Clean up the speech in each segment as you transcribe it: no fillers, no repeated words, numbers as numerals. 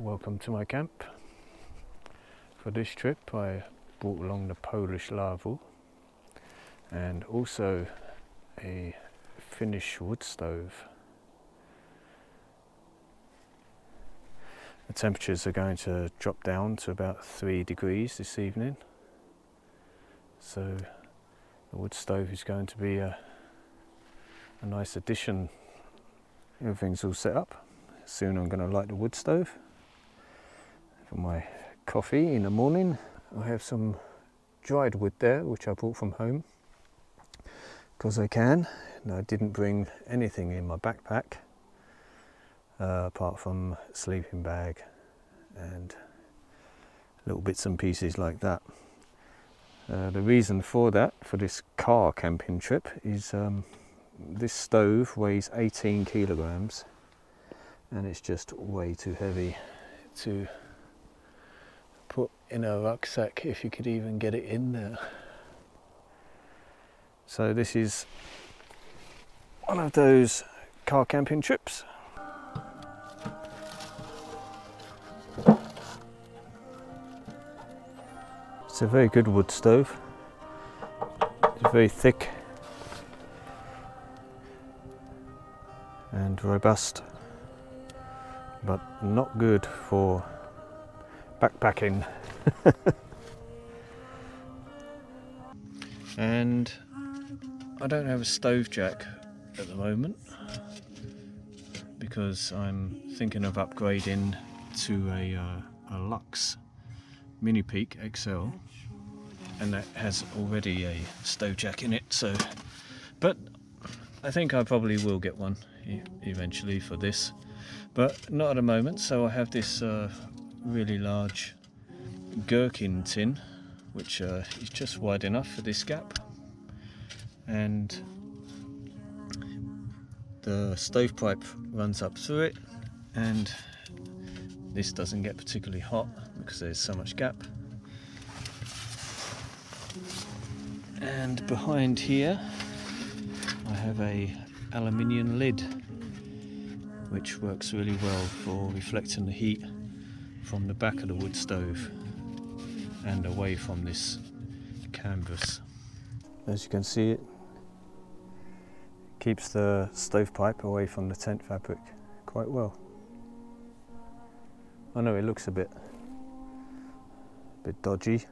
Welcome to my camp. For this trip I brought along the Polish Laavu and also a Finnish wood stove. The temperatures are going to drop down to about 3 degrees this evening, so the wood stove is going to be a nice addition. Everything's all set up. Soon I'm going to light the wood stove for my coffee in the morning. I have some dried wood there which I brought from home because I can, and I didn't bring anything in my backpack apart from sleeping bag and little bits and pieces like that. The reason for that, for this car camping trip, is this stove weighs 18 kilograms and it's just way too heavy to put in a rucksack, if you could even get it in there. So this is one of those car camping trips. It's a very good wood stove. It's very thick and robust, but not good for backpacking. And I don't have a stove jack at the moment because I'm thinking of upgrading to a Lux Mini Peak XL, and that has already a stove jack in it. So, but I think I probably will get one eventually for this, but not at the moment. So I have this really large gherkin tin which is just wide enough for this gap, and the stovepipe runs up through it, and this doesn't get particularly hot because there's so much gap. And behind here I have a aluminium lid which works really well for reflecting the heat from the back of the wood stove and away from this canvas. As you can see, it keeps the stovepipe away from the tent fabric quite well. I know it looks a bit dodgy,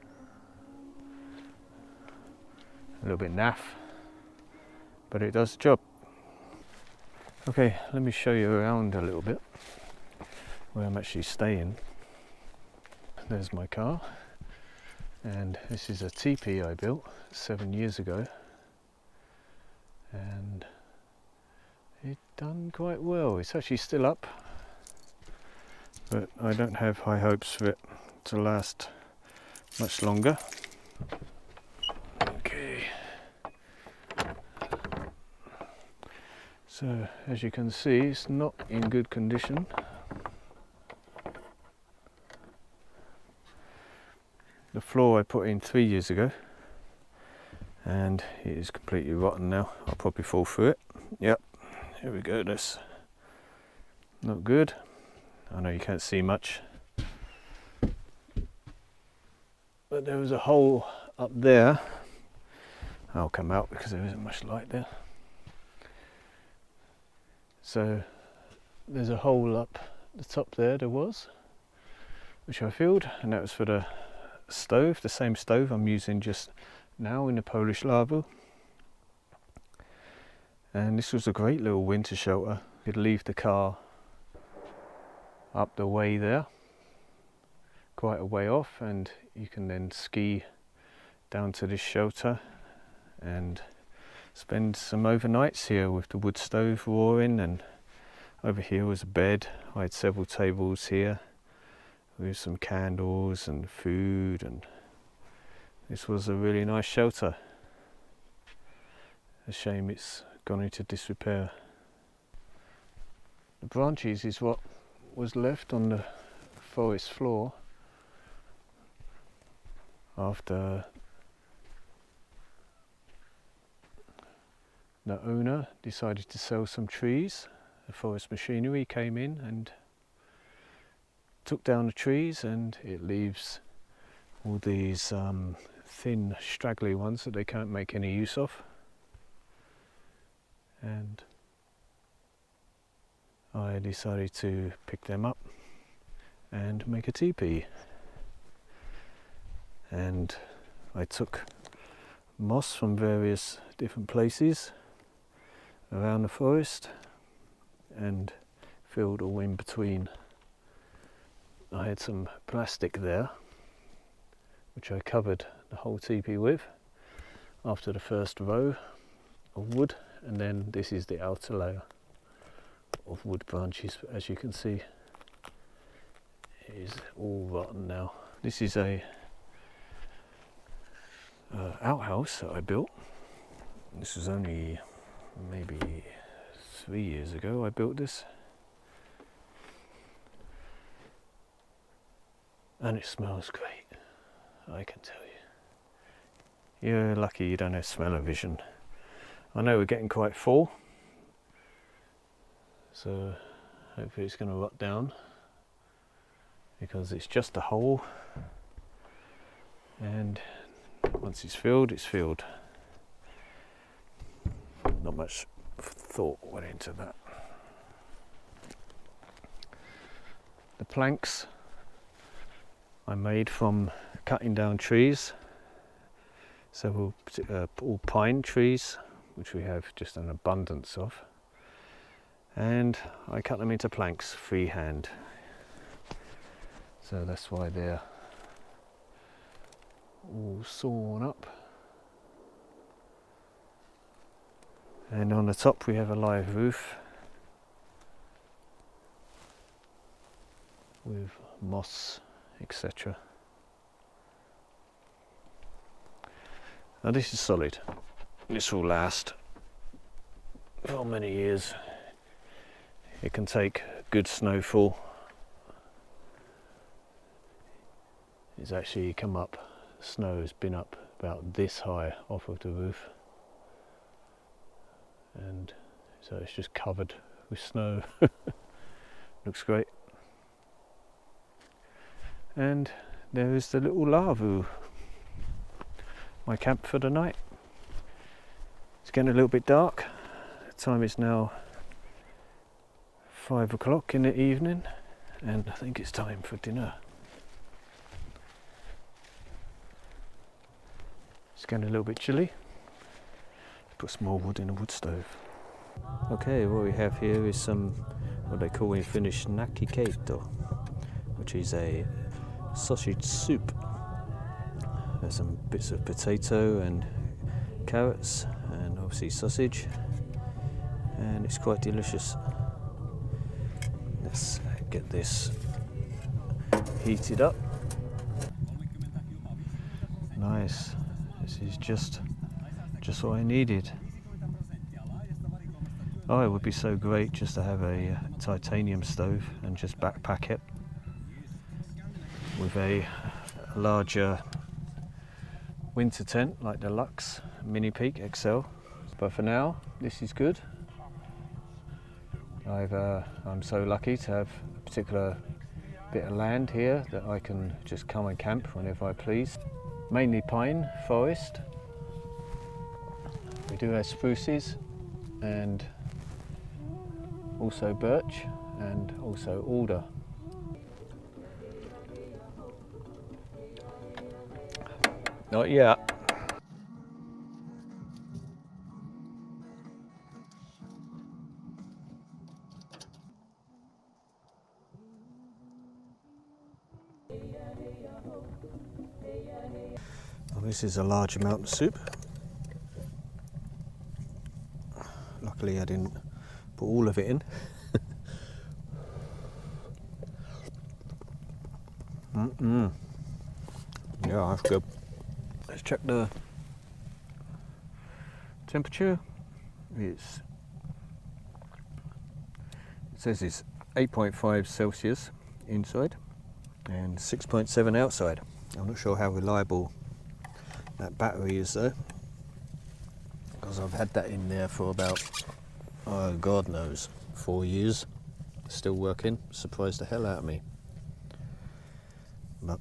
a little bit naff, but it does the job. Okay, let me show you around a little bit where I'm actually staying. There's my car, and this is a teepee I built 7 years ago, and it done quite well. It's actually still up, but I don't have high hopes for it to last much longer. Okay, so as you can see, it's not in good condition. The floor I put in 3 years ago, and it is completely rotten now. I'll probably fall through it. Yep, here we go. That's not good. I know you can't see much, but there was a hole up there. I'll come out because there isn't much light there. So there's a hole up the top there, which I filled, and that was for the stove, the same stove I'm using just now in the Polish Laavu. And this was a great little winter shelter. You could leave the car up the way there, quite a way off, and you can then ski down to this shelter and spend some overnights here with the wood stove roaring. And over here was a bed. I had several tables here with some candles and food, and this was a really nice shelter. A shame it's gone into disrepair. The branches is what was left on the forest floor after the owner decided to sell some trees. The forest machinery came in and took down the trees, and it leaves all these thin straggly ones that they can't make any use of, and I decided to pick them up and make a teepee. And I took moss from various different places around the forest and filled all in between. I had some plastic there which I covered the whole teepee with after the first row of wood, and then this is the outer layer of wood branches. As you can see, it is all rotten now. This is a outhouse that I built. This was only maybe 3 years ago I built this, and it smells great, I can tell you. You're lucky you don't have smell-o-vision. I know we're getting quite full, so hopefully it's going to rot down, because it's just a hole, and once it's filled, it's filled. Not much thought went into that. The planks I made from cutting down trees, several all pine trees, which we have just an abundance of, and I cut them into planks freehand. So that's why they're all sawn up. And on the top we have a live roof with moss, etc. Now this is solid. This will last for many years. It can take good snowfall. It's actually come up, snow has been up about this high off of the roof, and so it's just covered with snow. Looks great. And there is the little Laavu, my camp for the night. It's getting a little bit dark. The time is now 5 o'clock in the evening, and I think it's time for dinner. It's getting a little bit chilly. Put some more wood in a wood stove. Okay, what we have here is some, what they call in Finnish, nakikeito, which is a sausage soup. There's some bits of potato and carrots and obviously sausage, and it's quite delicious. Let's get this heated up. Nice. This is just what I needed. Oh, it would be so great just to have a titanium stove and just backpack it with a larger winter tent like the Lux Mini Peak XL. But for now, this is good. I'm so lucky to have a particular bit of land here that I can just come and camp whenever I please. Mainly pine forest. We do have spruces and also birch and also alder. Not yet. Well, this is a large amount of soup. Luckily I didn't put all of it in. Yeah, that's good. Let's check the temperature. It says it's 8.5 Celsius inside and 6.7 outside. I'm not sure how reliable that battery is though, because I've had that in there for about, oh God knows, 4 years. Still working. Surprised the hell out of me. but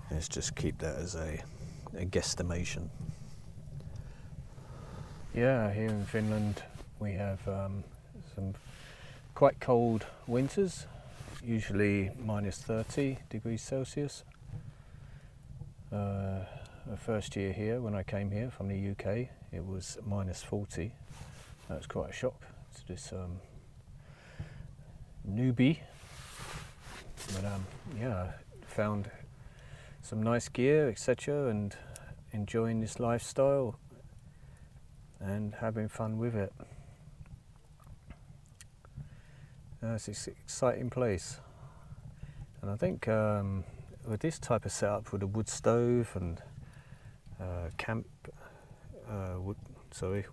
let's just keep that as a guesstimation. Yeah, here in Finland we have some quite cold winters, usually minus 30 degrees Celsius. The first year here, when I came here from the UK, it was minus 40. That was quite a shock to this newbie. But yeah, found some nice gear, etc., and enjoying this lifestyle and having fun with it. It's an exciting place, and I think with this type of setup with a wood stove and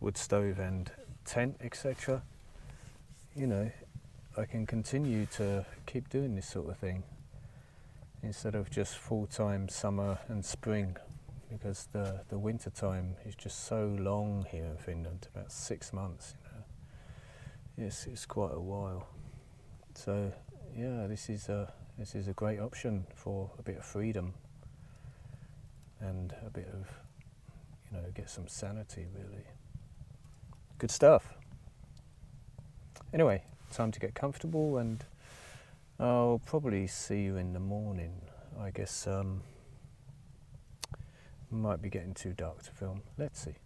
wood stove and tent, etc., you know, I can continue to keep doing this sort of thing instead of just full-time summer and spring, because the winter time is just so long here in Finland, about 6 months, you know. It's quite a while. So yeah, this is a great option for a bit of freedom and a bit of, you know, get some sanity, really. Good stuff. Anyway, time to get comfortable, and I'll probably see you in the morning. I guess might be getting too dark to film. Let's see.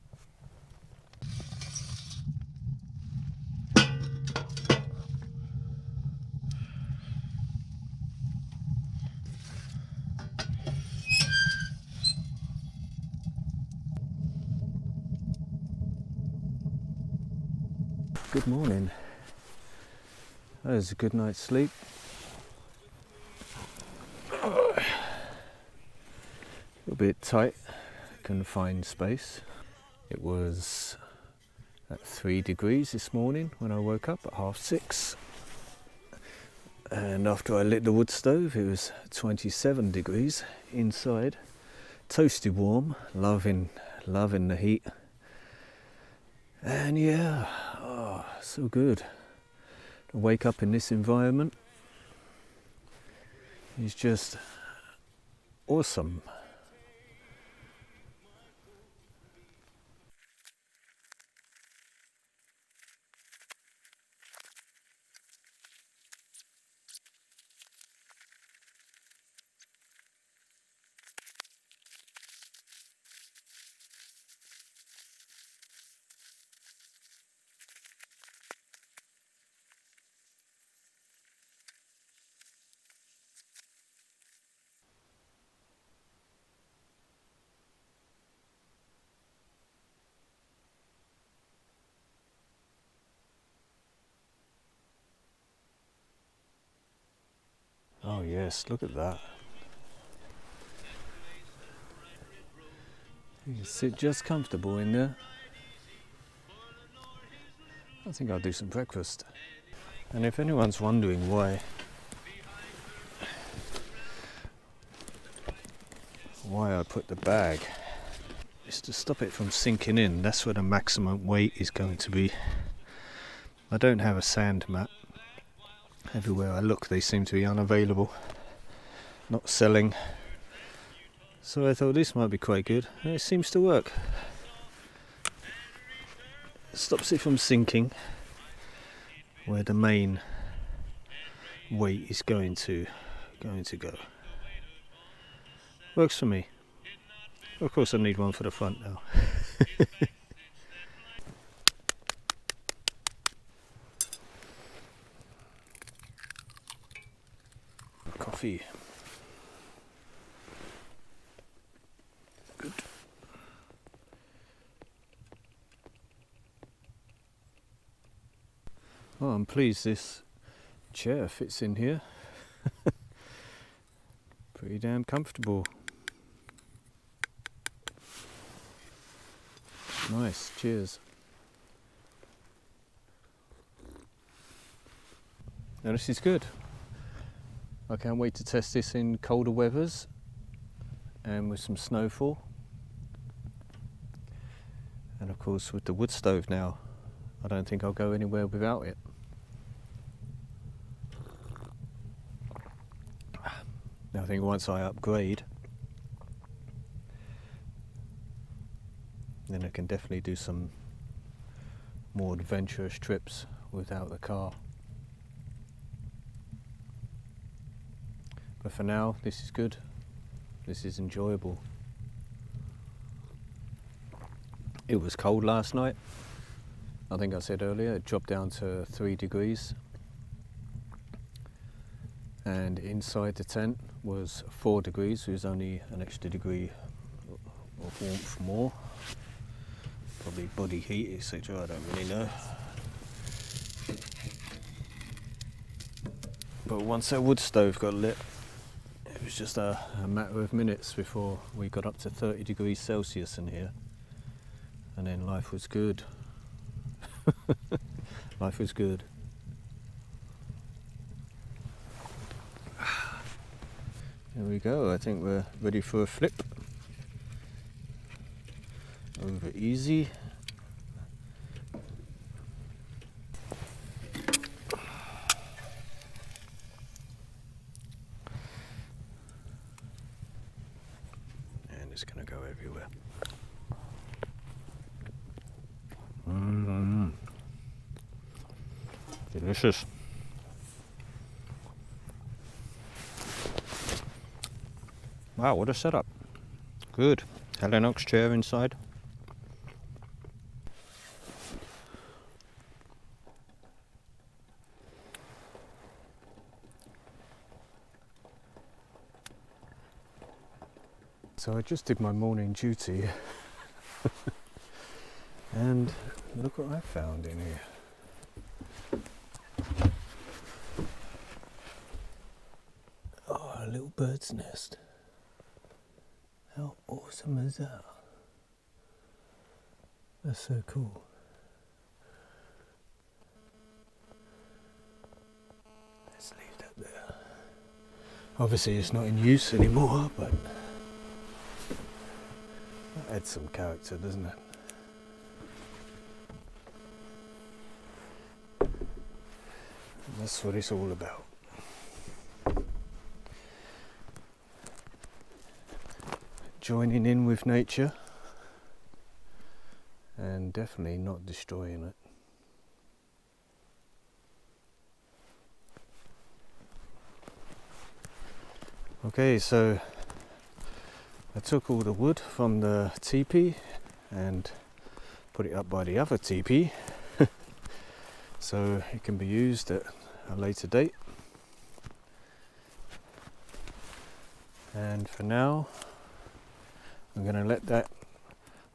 Good morning. That was a good night's sleep. A little bit tight, confined space. It was at 3 degrees this morning when I woke up at 6:30. And after I lit the wood stove, it was 27 degrees inside. Toasty warm, loving the heat. And yeah, oh, so good to wake up in this environment. It's just awesome. Oh yes, look at that. You can sit just comfortable in there. I think I'll do some breakfast. And if anyone's wondering why I put the bag, it's to stop it from sinking in. That's where the maximum weight is going to be. I don't have a sand mat. Everywhere I look, they seem to be unavailable, not selling. So I thought this might be quite good, and it seems to work. It stops it from sinking where the main weight is going to go. Works for me. Of course I need one for the front now. Coffee. Good. Oh, I'm pleased this chair fits in here. Pretty damn comfortable. Nice, cheers. Now this is good. I can't wait to test this in colder weathers and with some snowfall. And of course with the wood stove now, I don't think I'll go anywhere without it. I think once I upgrade, then I can definitely do some more adventurous trips without the car. But for now, this is good. This is enjoyable. It was cold last night. I think I said earlier, it dropped down to 3 degrees. And inside the tent was 4 degrees, so it was only an extra degree of warmth more. Probably body heat, etc. I don't really know. But once that wood stove got lit, it was just a matter of minutes before we got up to 30 degrees Celsius in here. And then life was good. Life was good. There we go, I think we're ready for a flip. Over easy. And it's going to go everywhere. Delicious. Wow, what a setup. Good. Helinox chair inside. So I just did my morning duty and look what I found in here. Oh, a little bird's nest. How awesome is that? That's so cool. Let's leave that there. Obviously it's not in use anymore, but that adds some character, doesn't it? And that's what it's all about. Joining in with nature and definitely not destroying it. Okay, so I took all the wood from the teepee and put it up by the other teepee so it can be used at a later date. And for now, I'm going to let that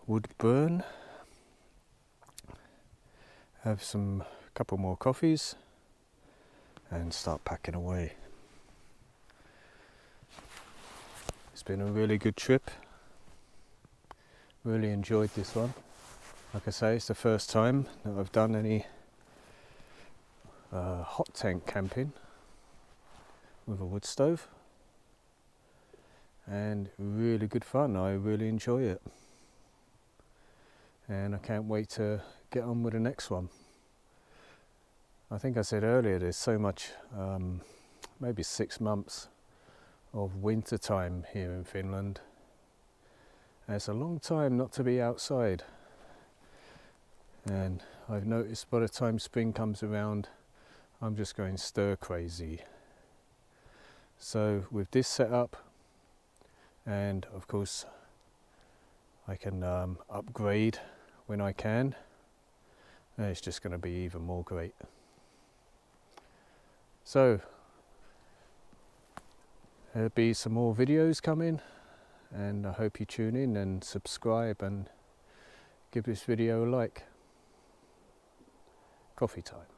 wood burn, have some couple more coffees and start packing away. It's been a really good trip, really enjoyed this one. Like I say, it's the first time that I've done any hot tank camping with a wood stove. And really good fun. I really enjoy it, and I can't wait to get on with the next one. I think I said earlier there's so much, maybe 6 months of winter time here in Finland, and it's a long time not to be outside. And I've noticed by the time spring comes around, I'm just going stir crazy. So with this setup, and of course I can upgrade when I can, and it's just going to be even more great. So there'll be some more videos coming, and I hope you tune in and subscribe and give this video a like. Coffee time.